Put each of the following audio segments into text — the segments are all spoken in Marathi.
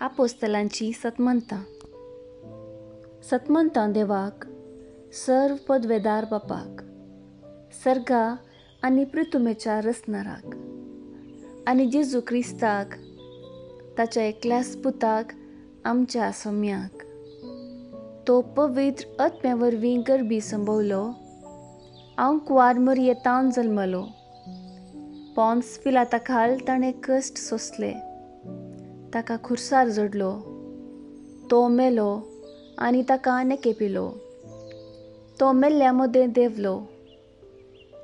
आपोस्तलांची सतमंतां देवाक, सर्व पदवेदार बापाक, सर्गा आनी पृथुमेच्या रचणाराक आनी जेजू क्रिस्ताक, ताच्या एकल्याच पुताक, आमच्या सोम्याक, तो पवित्र आत्म्या वरवीं गर्भी संभोवलो, हांव कुवार मरयेंतावन जल्मलो, पोन्स पिलाता खाल ताणें कश्ट सोंसले, ताका खुर्सार जोडलो, तो मेलो आनी ताका नेकेपिलो, तो मेल्ल्या मदें देंवलो,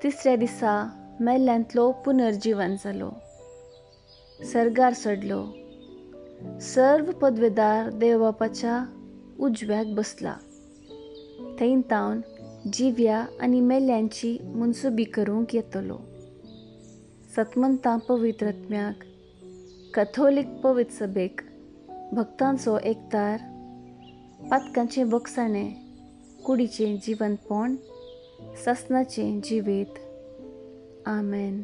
तिसऱ्या दिसा मेल्ल्यांतलो पुनर्जीवन जालो, सर्गार चडलो, सर्व पदवेदार देव बापाच्या उजव्याक बसला, थंय तावन जिव्या आनी मेल्ल्यांची मुनसुबी करूंक येतलो. सतमंतां पवित्र आत्म्याक, कथोलीक पवित्र सभेक, भक्तांचो एकतार, पातकांचें बगसाणें, कुडीचें जिवंतपण, ससनाचें जिवीत. आमेन.